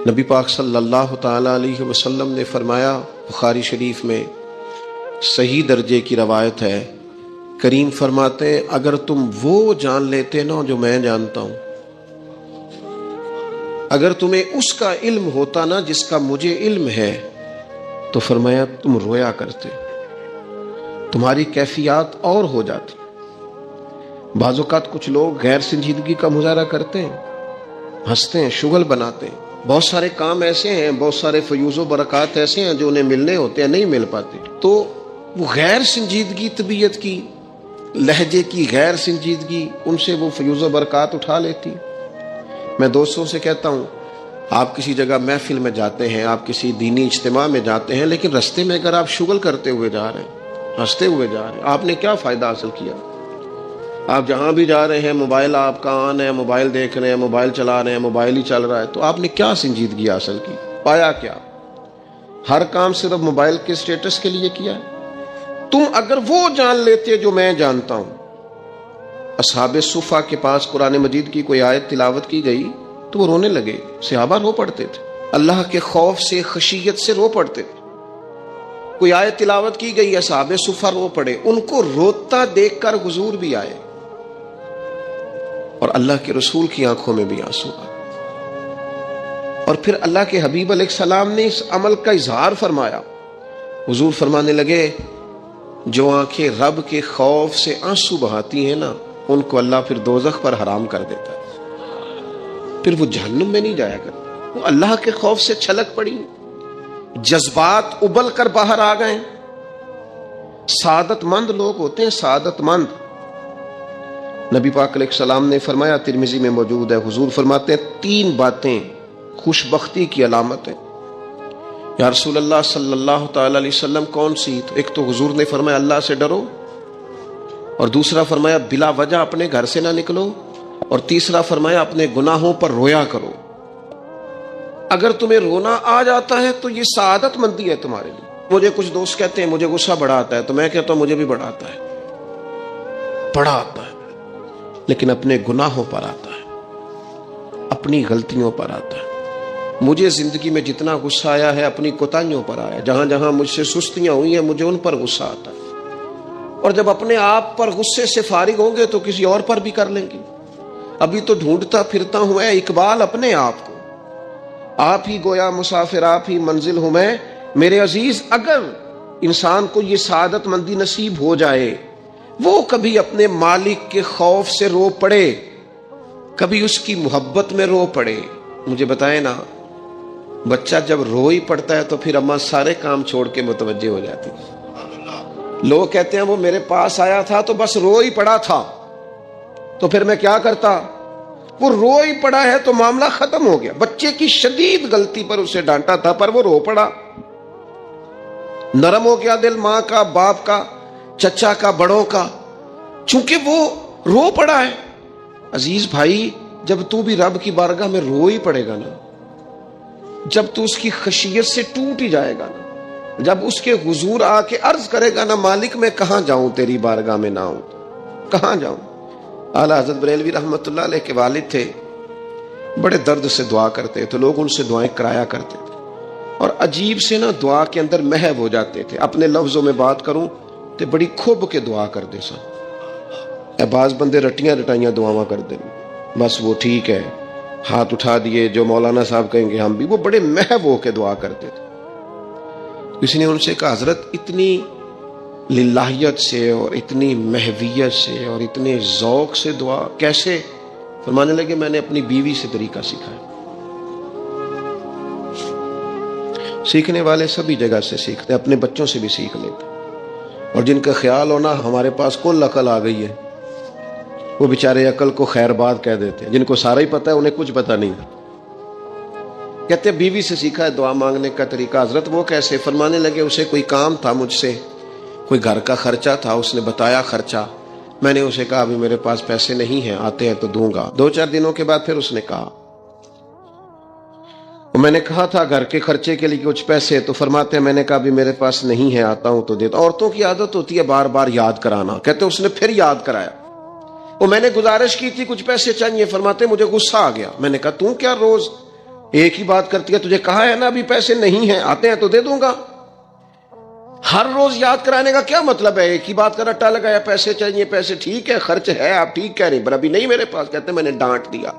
نبی پاک صلی اللہ تعالی علیہ وسلم نے فرمایا، بخاری شریف میں صحیح درجے کی روایت ہے، کریم فرماتے ہیں اگر تم وہ جان لیتے نا جو میں جانتا ہوں، اگر تمہیں اس کا علم ہوتا نا جس کا مجھے علم ہے، تو فرمایا تم رویا کرتے، تمہاری کیفیات اور ہو جاتی۔ بعض اوقات کچھ لوگ غیر سنجیدگی کا مظاہرہ کرتے ہیں، ہنستے ہیں، شغل بناتے ہیں، بہت سارے کام ایسے ہیں، بہت سارے فیوز و برکات ایسے ہیں جو انہیں ملنے ہوتے ہیں، نہیں مل پاتے، تو وہ غیر سنجیدگی طبیعت کی، لہجے کی غیر سنجیدگی، ان سے وہ فیوز و برکات اٹھا لیتی۔ میں دوستوں سے کہتا ہوں، آپ کسی جگہ محفل میں جاتے ہیں، آپ کسی دینی اجتماع میں جاتے ہیں، لیکن رستے میں اگر آپ شغل کرتے ہوئے جا رہے ہیں، ہنستے ہوئے جا رہے ہیں، آپ نے کیا فائدہ حاصل کیا؟ آپ جہاں بھی جا رہے ہیں، موبائل آپ کا آن ہے، موبائل دیکھ رہے ہیں، موبائل چلا رہے ہیں، موبائل ہی چل رہا ہے، تو آپ نے کیا سنجیدگی حاصل کی؟ پایا کیا؟ ہر کام صرف موبائل کے سٹیٹس کے لیے کیا ہے؟ تم اگر وہ جان لیتے جو میں جانتا ہوں۔ اصحاب صفا کے پاس قرآن مجید کی کوئی آیت تلاوت کی گئی تو وہ رونے لگے، صحابہ رو پڑتے تھے، اللہ کے خوف سے، خشیت سے رو پڑتے تھے۔ کوئی آیت تلاوت کی گئی، اصحاب صفا رو پڑے، ان کو روتا دیکھ کر حضور بھی آئے اور اللہ کے رسول کی آنکھوں میں بھی آنسو آئے، اور پھر اللہ کے حبیب علیہ السلام نے اس عمل کا اظہار فرمایا۔ حضور فرمانے لگے، جو آنکھیں رب کے خوف سے آنسو بہاتی ہیں نا، ان کو اللہ پھر دوزخ پر حرام کر دیتا ہے، پھر وہ جہنم میں نہیں جایا کرتا، وہ اللہ کے خوف سے چھلک پڑی، جذبات ابل کر باہر آ گئے۔ سعادت مند لوگ ہوتے ہیں، سعادت مند۔ نبی پاک علیہ السلام نے فرمایا، ترمذی میں موجود ہے، حضور فرماتے ہیں 3 باتیں خوش بختی کی علامت ہیں۔ یا رسول اللہ صلی اللہ تعالی علیہ وسلم کون سی؟ تو ایک تو حضور نے فرمایا اللہ سے ڈرو، اور دوسرا فرمایا بلا وجہ اپنے گھر سے نہ نکلو، اور تیسرا فرمایا اپنے گناہوں پر رویا کرو۔ اگر تمہیں رونا آ جاتا ہے تو یہ سعادت مندی ہے تمہارے لیے۔ مجھے کچھ دوست کہتے ہیں مجھے غصہ بڑا آتا ہے، تو میں کہتا ہوں مجھے بھی بڑا آتا ہے، بڑا آتا ہے، لیکن اپنے گناہوں پر آتا ہے، اپنی غلطیوں پر آتا ہے۔ مجھے زندگی میں جتنا غصہ آیا ہے اپنی کوتاہیوں پر آیا، جہاں جہاں مجھ سے سستیاں ہوئی ہیں مجھے ان پر غصہ آتا ہے، اور جب اپنے آپ پر غصے سے فارغ ہوں گے تو کسی اور پر بھی کر لیں گے۔ ابھی تو ڈھونڈتا پھرتا ہوں اے اقبال اپنے آپ کو، آپ ہی گویا مسافر، آپ ہی منزل ہوں میں۔ میرے عزیز، اگر انسان کو یہ سعادت مندی نصیب ہو جائے، وہ کبھی اپنے مالک کے خوف سے رو پڑے، کبھی اس کی محبت میں رو پڑے۔ مجھے بتائیں نا، بچہ جب رو ہی پڑتا ہے تو پھر اماں سارے کام چھوڑ کے متوجہ ہو جاتی ہے۔ لوگ کہتے ہیں وہ میرے پاس آیا تھا تو بس رو ہی پڑا تھا، تو پھر میں کیا کرتا؟ وہ رو ہی پڑا ہے تو معاملہ ختم ہو گیا۔ بچے کی شدید غلطی پر اسے ڈانٹا تھا پر وہ رو پڑا، نرم ہو گیا دل ماں کا، باپ کا، چچا کا، بڑوں کا، چونکہ وہ رو پڑا ہے۔ عزیز بھائی، جب تو بھی رب کی بارگاہ میں رو ہی پڑے گا نا، جب تو اس کی خشیت سے ٹوٹ ہی جائے گا نا، جب اس کے حضور آ کے عرض کرے گا نا، مالک میں کہاں جاؤں تیری بارگاہ میں نہ ہوں، کہاں جاؤں؟ اعلیٰ حضرت بریلوی رحمۃ اللہ علیہ کے والد تھے، بڑے درد سے دعا کرتے تھے، لوگ ان سے دعائیں کرایا کرتے تھے، اور عجیب سے نا دعا کے اندر محو ہو جاتے تھے۔ اپنے لفظوں میں بات کروں تو بڑی کھب کے دعا کرتے سن۔ بعض بندے رٹیاں رٹائیاں دعاواں کرتے ہیں، بس وہ ٹھیک ہے، ہاتھ اٹھا دیے، جو مولانا صاحب کہیں گے ہم بھی۔ وہ بڑے محو ہو کے دعا کرتے تھے۔ کسی نے ان سے کہا حضرت اتنی للہیت سے اور اتنی محویت سے اور اتنے ذوق سے دعا کیسے؟ فرمانے لگے میں نے اپنی بیوی سے طریقہ سیکھا ہے۔ سیکھنے والے سبھی جگہ سے سیکھتے، اپنے بچوں سے بھی سیکھ لیتے، اور جن کا خیال ہونا ہمارے پاس کل عقل آ گئی ہے، وہ بیچارے عقل کو خیر بات کہہ دیتے ہیں۔ جن کو سارا ہی پتہ ہے انہیں کچھ پتہ نہیں۔ کہتے بیوی سے سیکھا ہے دعا مانگنے کا طریقہ۔ حضرت وہ کیسے؟ فرمانے لگے اسے کوئی کام تھا مجھ سے، کوئی گھر کا خرچہ تھا، اس نے بتایا خرچہ، میں نے اسے کہا ابھی میرے پاس پیسے نہیں ہیں، آتے ہیں تو دوں گا۔ 2-4 دنوں کے بعد پھر اس نے کہا، میں نے کہا تھا گھر کے خرچے کے لیے کچھ پیسے، تو فرماتے ہیں میں نے کہا ابھی میرے پاس نہیں ہے، آتا ہوں تو دیتا۔ عورتوں کی عادت ہوتی ہے بار بار یاد کرانا۔ کہتے اس نے پھر یاد کرایا، وہ میں نے گزارش کی تھی کچھ پیسے چاہیے، فرماتے مجھے غصہ آ گیا۔ میں نے کہا تم کیا روز ایک ہی بات کرتی ہے، تجھے کہا ہے نا ابھی پیسے نہیں ہیں، آتے ہیں تو دے دوں گا۔ ہر روز یاد کرانے کا کیا مطلب ہے؟ ایک ہی بات کا رٹا لگایا، پیسے چاہیے پیسے، ٹھیک ہے خرچ ہے، آپ ٹھیک کہہ رہے ہیں، پر ابھی نہیں میرے پاس، کہتے میں نے ڈانٹ دیا۔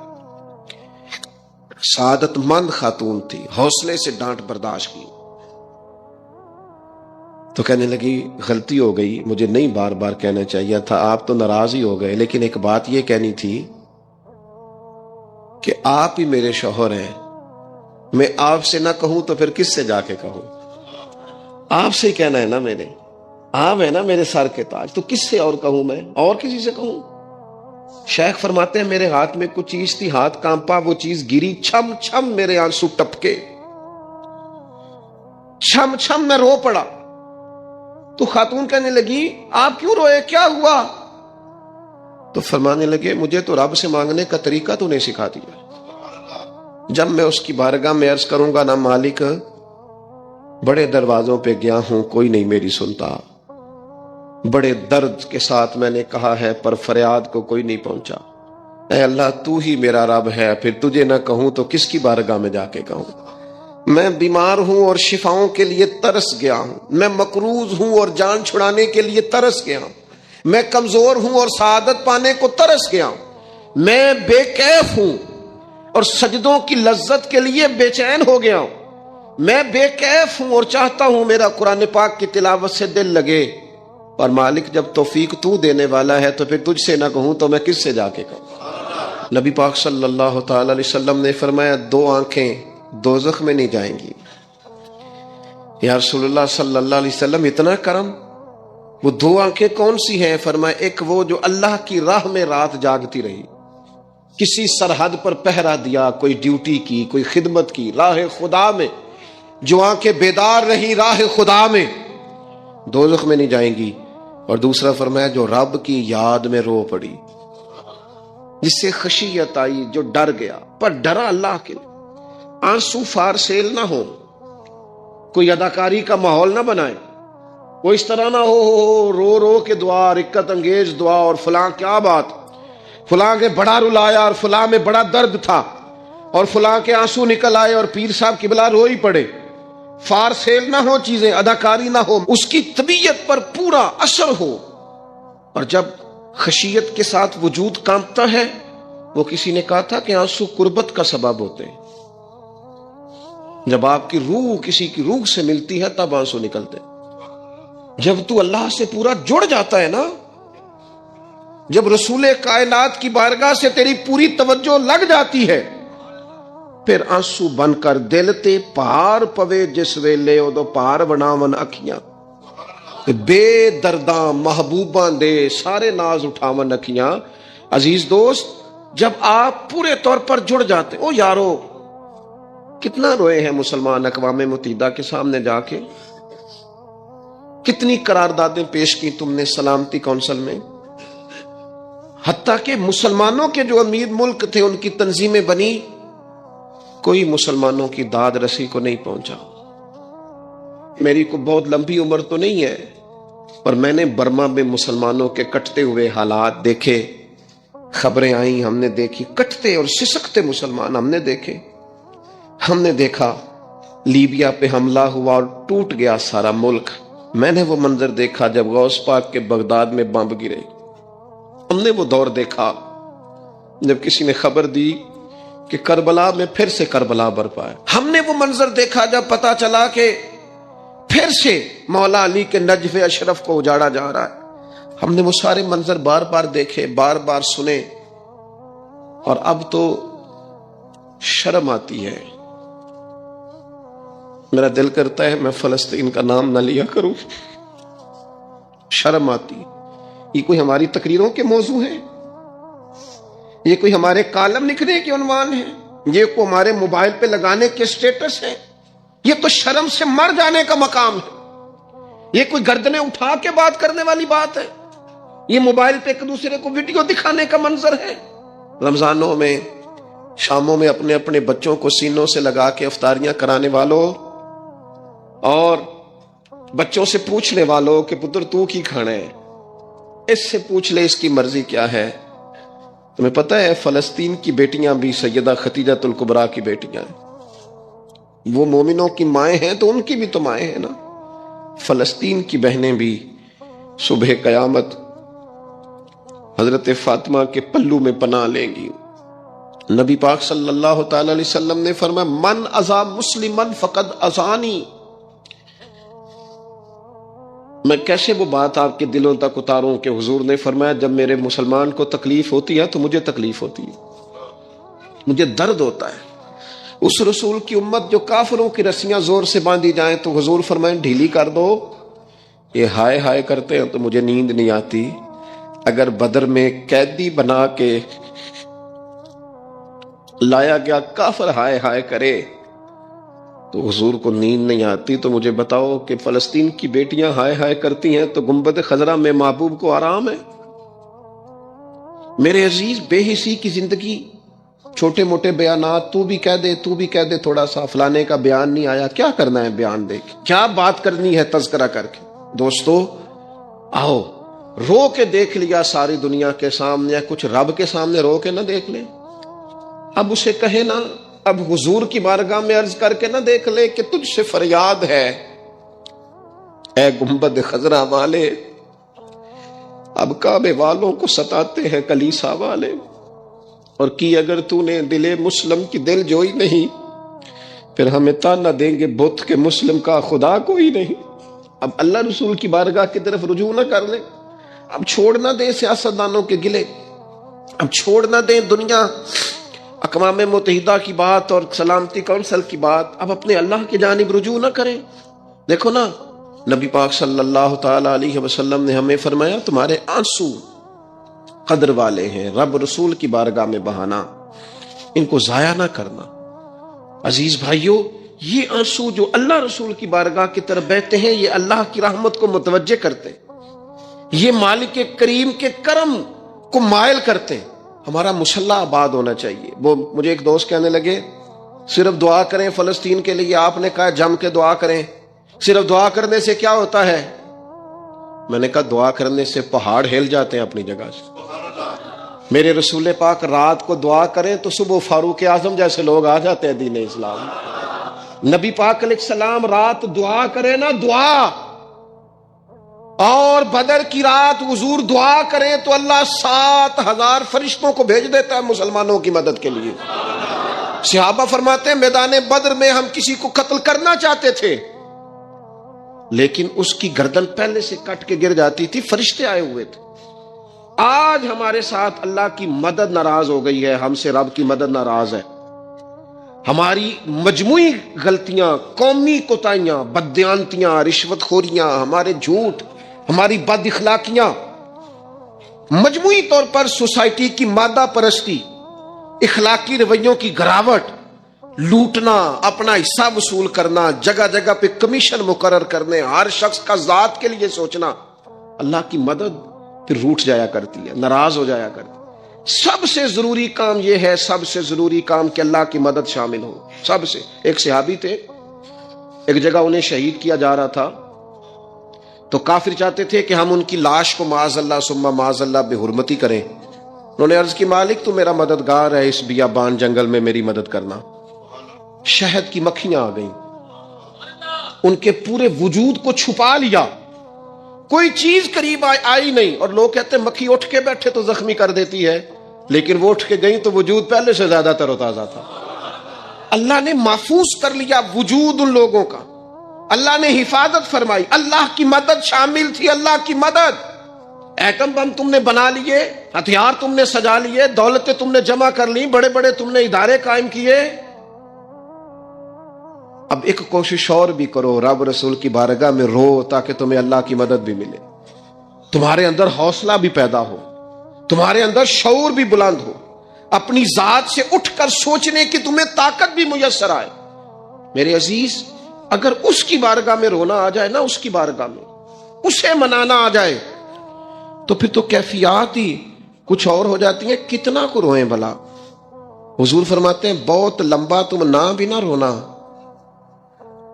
سعادت مند خاتون تھی، حوصلے سے ڈانٹ برداشت کی، تو کہنے لگی غلطی ہو گئی، مجھے نہیں بار بار کہنا چاہیے تھا، آپ تو ناراض ہی ہو گئے، لیکن ایک بات یہ کہنی تھی کہ آپ ہی میرے شوہر ہیں، میں آپ سے نہ کہوں تو پھر کس سے جا کے کہوں؟ آپ سے ہی کہنا ہے نا، میرے آپ ہے نا میرے سر کے تاج، تو کس سے اور کہوں؟ میں اور کسی سے کہوں؟ شیخ فرماتے ہیں میرے ہاتھ میں کچھ چیز تھی، ہاتھ کانپا، وہ چیز گری، چھم چھم میرے آنسو ٹپکے، چھم چھم میں رو پڑا۔ تو خاتون کہنے لگی آپ کیوں روئے، کیا ہوا؟ تو فرمانے لگے مجھے تو رب سے مانگنے کا طریقہ تو نہیں سکھا دیا، جب میں اس کی بارگاہ میں عرض کروں گا نا مالک بڑے دروازوں پہ گیا ہوں کوئی نہیں میری سنتا، بڑے درد کے ساتھ میں نے کہا ہے پر فریاد کو کوئی نہیں پہنچا، اے اللہ تو ہی میرا رب ہے، پھر تجھے نہ کہوں تو کس کی بارگاہ میں جا کے کہوں؟ میں بیمار ہوں اور شفاؤں کے لیے ترس گیا ہوں، میں مقروض ہوں اور جان چھڑانے کے لیے ترس گیا ہوں، میں کمزور ہوں اور سعادت پانے کو ترس گیا ہوں، میں بے کیف ہوں اور سجدوں کی لذت کے لیے بے چین ہو گیا ہوں، میں بے کیف ہوں اور چاہتا ہوں میرا قرآن پاک کی تلاوت سے دل لگے، اور مالک جب توفیق تو دینے والا ہے تو پھر تجھ سے نہ کہوں تو میں کس سے جا کے کہوں؟ نبی پاک صلی اللہ تعالی علیہ وسلم نے فرمایا دو آنکھیں دوزخ میں نہیں جائیں گی۔ یا رسول اللہ صلی اللہ علیہ وسلم اتنا کرم، وہ دو آنکھیں کون سی ہیں؟ فرمایا ایک وہ جو اللہ کی راہ میں رات جاگتی رہی، کسی سرحد پر پہرا دیا، کوئی ڈیوٹی کی، کوئی خدمت کی راہ خدا میں، جو آنکھیں بیدار رہی راہ خدا میں، دوزخ میں نہیں جائیں گی۔ اور دوسرا فرمایا جو رب کی یاد میں رو پڑی، جس سے خشیت آئی، جو ڈر گیا، پر ڈرا اللہ کے لیے، آنسو فار سیل نہ ہو، کوئی اداکاری کا ماحول نہ بنائے، وہ اس طرح نہ ہو رو رو کے دعا، رکت انگیز دعا، اور فلاں کیا بات، فلاں کے بڑا رلایا اور فلاں میں بڑا درد تھا اور فلاں کے آنسو نکل آئے اور پیر صاحب قبلہ رو ہی پڑے، فار سیل نہ ہو چیزیں، اداکاری نہ ہو، اس کی طبیعت پر پورا اثر ہو۔ اور جب خشیت کے ساتھ وجود کانپتا ہے، وہ کسی نے کہا تھا کہ آنسو قربت کا سبب ہوتے ہیں، جب آپ کی روح کسی کی روح سے ملتی ہے تب آنسو نکلتے ہیں، جب تو اللہ سے پورا جڑ جاتا ہے نا، جب رسول کائنات کی بارگاہ سے تیری پوری توجہ لگ جاتی ہے، پھر آنسو بن کر دل تے پار پوے جس ویلے ادو پار بناون اکھیاں، بے درداں محبوباں دے سارے ناز اٹھاون اکھیاں۔ عزیز دوست، جب آپ پورے طور پر جڑ جاتے، او یارو کتنا روئے ہیں مسلمان اقوام متحدہ کے سامنے جا کے، کتنی قراردادیں پیش کی تم نے سلامتی کونسل میں، حتیٰ کہ مسلمانوں کے جو امیر ملک تھے ان کی تنظیمیں بنی، کوئی مسلمانوں کی داد رسی کو نہیں پہنچا۔ میری کو بہت لمبی عمر تو نہیں ہے، پر میں نے برما میں مسلمانوں کے کٹتے ہوئے حالات دیکھے، خبریں آئیں، ہم نے دیکھی، کٹتے اور سسکتے مسلمان ہم نے دیکھے، ہم نے دیکھا لیبیا پہ حملہ ہوا اور ٹوٹ گیا سارا ملک، میں نے وہ منظر دیکھا جب غوث پاک کے بغداد میں بم گرے، ہم نے وہ دور دیکھا جب کسی نے خبر دی کہ کربلا میں پھر سے کربلا برپا ہے، ہم نے وہ منظر دیکھا جب پتا چلا کہ پھر سے مولا علی کے نجف اشرف کو اجاڑا جا رہا ہے، ہم نے وہ سارے منظر بار بار دیکھے، بار بار سنے، اور اب تو شرم آتی ہے، میرا دل کرتا ہے میں فلسطین کا نام نہ لیا کروں، شرم آتی۔ یہ کوئی ہماری تقریروں کے موضوع ہیں؟ یہ کوئی ہمارے کالم لکھنے کے عنوان ہیں؟ یہ کوئی ہمارے موبائل پہ لگانے کے سٹیٹس ہیں؟ یہ تو شرم سے مر جانے کا مقام ہے، یہ کوئی گردنیں اٹھا کے بات کرنے والی بات ہے؟ یہ موبائل پہ ایک دوسرے کو ویڈیو دکھانے کا منظر ہے؟ رمضانوں میں شاموں میں اپنے اپنے بچوں کو سینوں سے لگا کے افطاریاں کرانے والوں اور بچوں سے پوچھنے والوں کہ پتر تو کی کھانا ہے، اس سے پوچھ لے اس کی مرضی کیا ہے۔ تمہیں پتہ ہے فلسطین کی بیٹیاں بھی سیدہ ختیجہ الکبریٰ کی بیٹیاں ہیں، وہ مومنوں کی مائیں ہیں تو ان کی بھی تو مائیں ہیں نا. فلسطین کی بہنیں بھی صبح قیامت حضرت فاطمہ کے پلو میں پناہ لیں گی. نبی پاک صلی اللہ تعالی علیہ وسلم نے فرمایا من اذا مسلمن فقد اذانی. میں کیسے وہ بات آپ کے دلوں تک اتاروں کہ حضور نے فرمایا جب میرے مسلمان کو تکلیف ہوتی ہے تو مجھے تکلیف ہوتی ہے, مجھے درد ہوتا ہے. اس رسول کی امت جو کافروں کی رسیاں زور سے باندھی جائیں تو حضور فرمائیں ڈھیلی کر دو. یہ ہائے ہائے کرتے ہیں تو مجھے نیند نہیں آتی. اگر بدر میں قیدی بنا کے لایا گیا کافر ہائے ہائے کرے تو حضور کو نیند نہیں آتی, تو مجھے بتاؤ کہ فلسطین کی بیٹیاں ہائے ہائے کرتی ہیں تو گنبد خضرا میں محبوب کو آرام ہے. میرے عزیز, بے حسی کی زندگی, چھوٹے موٹے بیانات, تو بھی کہہ دے تھوڑا سا فلانے کا بیان نہیں آیا, کیا کرنا ہے بیان دے کے, کیا بات کرنی ہے تذکرہ کر کے. دوستو آؤ رو کے دیکھ لیا ساری دنیا کے سامنے, کچھ رب کے سامنے رو کے نہ دیکھ لیں. اب اسے کہے نا, اب حضور کی بارگاہ میں عرض کر کے نہ دیکھ لے کہ تجھ سے فریاد ہے اے گنبد خضرا والے. اب کعبے والوں کو ستاتے ہیں کلیسا والے, اور کی اگر تو نے دل مسلم کی دل جوئی نہیں پھر ہمیں تانا دیں گے بت کے مسلم کا خدا کوئی نہیں. اب اللہ رسول کی بارگاہ کی طرف رجوع نہ کر لیں, اب چھوڑ نہ دیں سیاستدانوں کے گلے, اب چھوڑ نہ دیں دنیا اقوام متحدہ کی بات اور سلامتی کونسل کی بات, اب اپنے اللہ کی جانب رجوع نہ کریں. دیکھو نا, نبی پاک صلی اللہ تعالی علیہ وسلم نے ہمیں فرمایا تمہارے آنسو قدر والے ہیں, رب رسول کی بارگاہ میں بہانا, ان کو ضائع نہ کرنا. عزیز بھائیو, یہ آنسو جو اللہ رسول کی بارگاہ کی طرف بہتے ہیں یہ اللہ کی رحمت کو متوجہ کرتے ہیں, یہ مالک کریم کے کرم کو مائل کرتے ہیں. ہمارا مسلح آباد ہونا چاہیے. وہ مجھے ایک دوست کہنے لگے صرف دعا کریں فلسطین کے لیے, آپ نے کہا جم کے دعا کریں, صرف دعا کرنے سے کیا ہوتا ہے؟ میں نے کہا دعا کرنے سے پہاڑ ہل جاتے ہیں اپنی جگہ سے. میرے رسول پاک رات کو دعا کریں تو صبح فاروق اعظم جیسے لوگ آ جاتے ہیں دین اسلام. نبی پاک علیہ السلام رات دعا کریں نا, دعا, اور بدر کی رات حضور دعا کریں تو اللہ 7,000 فرشتوں کو بھیج دیتا ہے مسلمانوں کی مدد کے لیے. صحابہ فرماتے ہیں میدان بدر میں ہم کسی کو قتل کرنا چاہتے تھے لیکن اس کی گردن پہلے سے کٹ کے گر جاتی تھی, فرشتے آئے ہوئے تھے. آج ہمارے ساتھ اللہ کی مدد ناراض ہو گئی ہے, ہم سے رب کی مدد ناراض ہے. ہماری مجموعی غلطیاں, قومی کوتاہیاں, بددیانتیاں, رشوت خوریاں, ہمارے جھوٹ, ہماری بد اخلاقیاں, مجموعی طور پر سوسائٹی کی مادہ پرستی, اخلاقی رویوں کی گراوٹ, لوٹنا, اپنا حصہ وصول کرنا, جگہ جگہ پہ کمیشن مقرر کرنے, ہر شخص کا ذات کے لیے سوچنا, اللہ کی مدد پھر روٹ جایا کرتی ہے, ناراض ہو جایا کرتی ہے. سب سے ضروری کام یہ ہے, سب سے ضروری کام کہ اللہ کی مدد شامل ہو. سب سے. ایک صحابی تھے, ایک جگہ انہیں شہید کیا جا رہا تھا تو کافر چاہتے تھے کہ ہم ان کی لاش کو معاذ اللہ ثم معاذ اللہ بے حرمتی کریں. انہوں نے عرض کی مالک تو میرا مددگار ہے, اس بیابان جنگل میں میری مدد کرنا. شہد کی مکھیاں آ گئیں, ان کے پورے وجود کو چھپا لیا, کوئی چیز قریب آئی نہیں. اور لوگ کہتے ہیں مکھی اٹھ کے بیٹھے تو زخمی کر دیتی ہے, لیکن وہ اٹھ کے گئی تو وجود پہلے سے زیادہ تر و تازہ تھا. اللہ نے محفوظ کر لیا وجود ان لوگوں کا, اللہ نے حفاظت فرمائی, اللہ کی مدد شامل تھی. اللہ کی مدد. ایٹم بم تم نے بنا لیے, ہتھیار تم نے سجا لیے, دولتیں تم نے جمع کر لی, بڑے بڑے تم نے ادارے قائم کیے. اب ایک کوشش اور بھی کرو, رب رسول کی بارگاہ میں رو تاکہ تمہیں اللہ کی مدد بھی ملے, تمہارے اندر حوصلہ بھی پیدا ہو, تمہارے اندر شعور بھی بلند ہو, اپنی ذات سے اٹھ کر سوچنے کی تمہیں طاقت بھی میسر آئے. میرے عزیز, اگر اس کی بارگاہ میں رونا آ جائے نا, اس کی بارگاہ میں اسے منانا آ جائے تو پھر تو کیفیات ہی کچھ اور ہو جاتی ہیں. کتنا کو روئیں بھلا. حضور فرماتے ہیں بہت لمبا تم نہ بھی نہ رونا,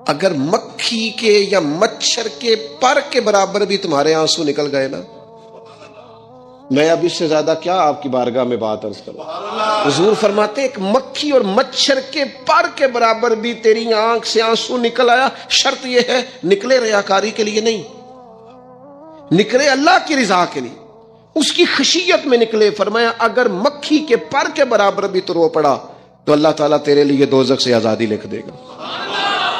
اگر مکھی کے یا مچھر کے پر کے برابر بھی تمہارے آنسو نکل گئے نا میں اب اس سے زیادہ کیا آپ کی بارگاہ میں بات عرض کروں. حضور فرماتے ایک مکھی اور مچھر کے پر کے برابر بھی تیری آنکھ سے آنسو نکل آیا، شرط یہ ہے نکلے ریاکاری کے لیے نہیں، نکلے اللہ کی رضا کے لیے، اس کی خشیت میں نکلے. فرمایا اگر مکھی کے پر کے برابر بھی تو رو پڑا تو اللہ تعالیٰ تیرے لیے دوزخ سے آزادی لکھ دے گا.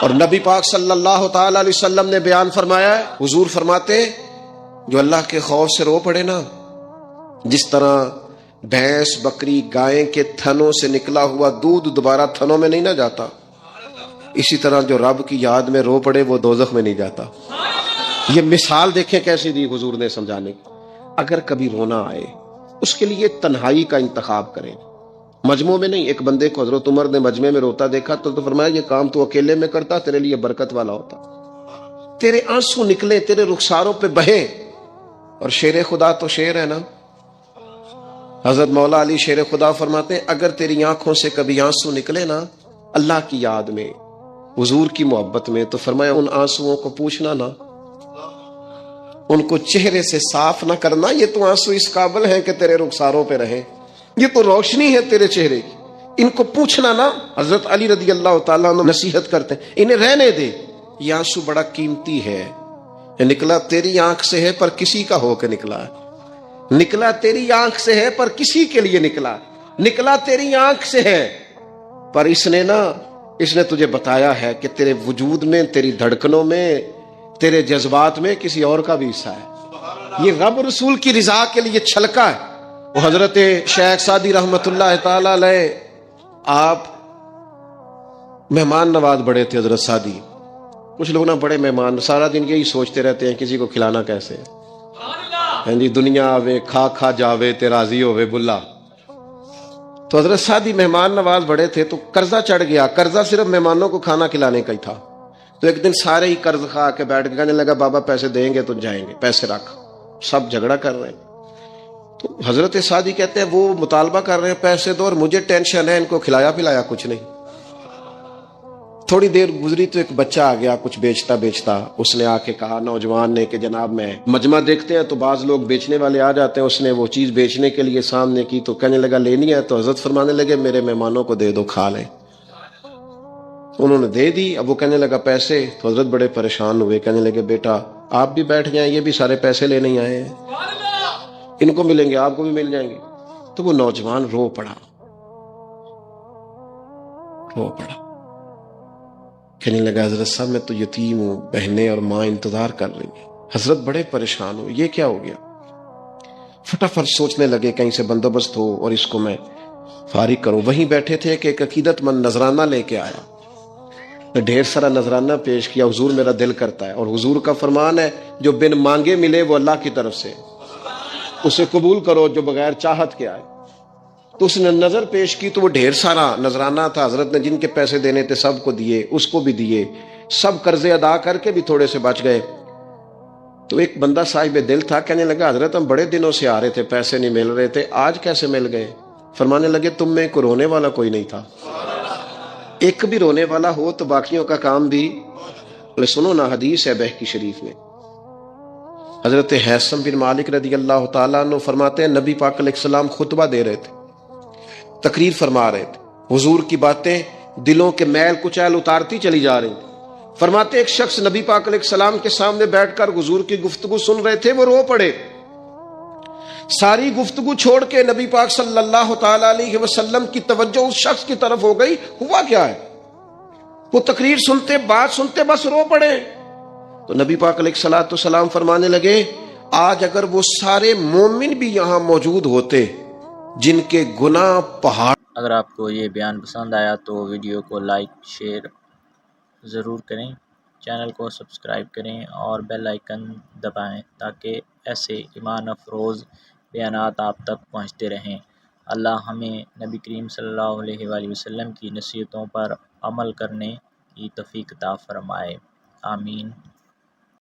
اور نبی پاک صلی اللہ تعالی علیہ وسلم نے بیان فرمایا ہے، حضور فرماتے جو اللہ کے خوف سے رو پڑے نا، جس طرح بھینس بکری گائے کے تھنوں سے نکلا ہوا دودھ دوبارہ تھنوں میں نہیں نہ جاتا، اسی طرح جو رب کی یاد میں رو پڑے وہ دوزخ میں نہیں جاتا. یہ مثال دیکھیں کیسی دی حضور نے سمجھانے کی. اگر کبھی رونا آئے اس کے لیے تنہائی کا انتخاب کریں، مجمع میں نہیں. ایک بندے کو حضرت عمر نے مجمع میں روتا دیکھا تو فرمایا یہ کام تو اکیلے میں کرتا، تیرے لیے برکت والا ہوتا، تیرے آنسو نکلے، تیرے رخساروں پہ بہیں. اور شیر خدا تو شیر ہے نا، حضرت مولا علی شیر خدا فرماتے ہیں اگر تیری آنکھوں سے کبھی آنسو نکلے نا اللہ کی یاد میں، حضور کی محبت میں، تو فرمایا ان آنسوؤں کو پوچھنا نا، ان کو چہرے سے صاف نہ کرنا. یہ تو آنسو اس قابل ہیں کہ تیرے رخساروں پہ رہیں، یہ تو روشنی ہے تیرے چہرے کی، ان کو پوچھنا نا. حضرت علی رضی اللہ تعالیٰ عنہ نصیحت کرتے ہیں انہیں رہنے دے، یہ آنسو بڑا قیمتی ہے، یہ نکلا تیری آنکھ سے ہے پر کسی کا ہو کے نکلا ہے، نکلا تیری آنکھ سے ہے پر کسی کے لیے نکلا، نکلا تیری آنکھ سے ہے پر اس نے تجھے بتایا ہے کہ تیرے وجود میں، تیری دھڑکنوں میں، تیرے جذبات میں کسی اور کا بھی حصہ ہے. یہ رب رسول کی رضا کے لیے چھلکا ہے. وہ حضرت شیخ سعدی رحمت اللہ تعالی علیہ آپ مہمان نواز بڑے تھے. حضرت سعدی کچھ لوگ نا بڑے مہمان، سارا دن یہی سوچتے رہتے ہیں کسی کو کھلانا کیسے ہے جی، دنیا آوے کھا کھا جاوے تے راضی ہوے بلا. تو حضرت سعدی مہمان نواز بڑے تھے تو قرضہ چڑھ گیا. قرضہ صرف مہمانوں کو کھانا کھلانے کا ہی تھا. تو ایک دن سارے ہی قرض کھا کے بیٹھ کے کہنے لگا بابا پیسے دیں گے تو جائیں گے، پیسے رکھ. سب جھگڑا کر رہے ہیں. تو حضرت سعدی کہتے ہیں وہ مطالبہ کر رہے ہیں پیسے دو اور مجھے ٹینشن ہے، ان کو کھلایا پلایا کچھ نہیں. تھوڑی دیر گزری تو ایک بچہ آ گیا کچھ بیچتا، اس نے آ کے کہا نوجوان نے کہ جناب میں مجمع دیکھتے ہیں تو بعض لوگ بیچنے والے آ جاتے ہیں، اس نے وہ چیز بیچنے کے لیے سامنے کی تو کہنے لگا لینی ہے. تو حضرت فرمانے لگے میرے مہمانوں کو دے دو کھا لیں. انہوں نے دے دی. اب وہ کہنے لگا پیسے. تو حضرت بڑے پریشان ہوئے، کہنے لگے بیٹا آپ بھی بیٹھ جائیں، یہ بھی سارے پیسے لینے ہی آئے ہیں، ان کو ملیں گے آپ کو بھی مل جائیں گے. تو وہ نوجوان رو پڑا، کہنے لگا حضرت صاحب میں تو یتیم ہوں، بہنیں اور ماں انتظار کر رہی ہیں. حضرت بڑے پریشان ہو، یہ کیا ہو گیا؟ فٹافٹ سوچنے لگے کہیں سے بندوبست ہو اور اس کو میں فارغ کروں. وہیں بیٹھے تھے کہ ایک عقیدت مند نذرانہ لے کے آیا، ڈھیر سارا نذرانہ پیش کیا. حضور میرا دل کرتا ہے، اور حضور کا فرمان ہے جو بن مانگے ملے وہ اللہ کی طرف سے، اسے قبول کرو جو بغیر چاہت کے آئے. تو اس نے نظر پیش کی تو وہ ڈھیر سارا نذرانہ تھا. حضرت نے جن کے پیسے دینے تھے سب کو دیے، اس کو بھی دیے، سب قرضے ادا کر کے بھی تھوڑے سے بچ گئے. تو ایک بندہ صاحب دل تھا، کہنے لگا حضرت ہم بڑے دنوں سے آ رہے تھے، پیسے نہیں مل رہے تھے، آج کیسے مل گئے؟ فرمانے لگے تم میں کوئی رونے والا کوئی نہیں تھا، ایک بھی رونے والا ہو تو باقیوں کا کام بھی. سنو نا، حدیث ہے بہقی شریف میں، حضرت حیثم بن مالک رضی اللہ تعالیٰ عنہ فرماتے ہیں نبی پاک علیہ السلام خطبہ دے رہے تھے، تقریر فرما رہے تھے، حضور کی باتیں دلوں کے میل کچیل اتارتی چلی جا رہی تھی. فرماتے ایک شخص نبی پاک علیہ السلام کے سامنے بیٹھ کر حضور کی گفتگو سن رہے تھے، وہ رو پڑے. ساری گفتگو چھوڑ کے نبی پاک صلی اللہ تعالی علیہ وسلم کی توجہ اس شخص کی طرف ہو گئی. ہوا کیا ہے؟ وہ تقریر سنتے، بات سنتے بس رو پڑے. تو نبی پاک علیہ الصلوۃ والسلام فرمانے لگے آج اگر وہ سارے مومن بھی یہاں موجود ہوتے جن کے گناہ پہاڑ. اگر آپ کو یہ بیان پسند آیا تو ویڈیو کو لائک شیئر ضرور کریں، چینل کو سبسکرائب کریں اور بیل آئیکن دبائیں تاکہ ایسے ایمان افروز بیانات آپ تک پہنچتے رہیں. اللہ ہمیں نبی کریم صلی اللہ علیہ وآلہ وسلم کی نصیحتوں پر عمل کرنے کی توفیق عطا فرمائے. آمین.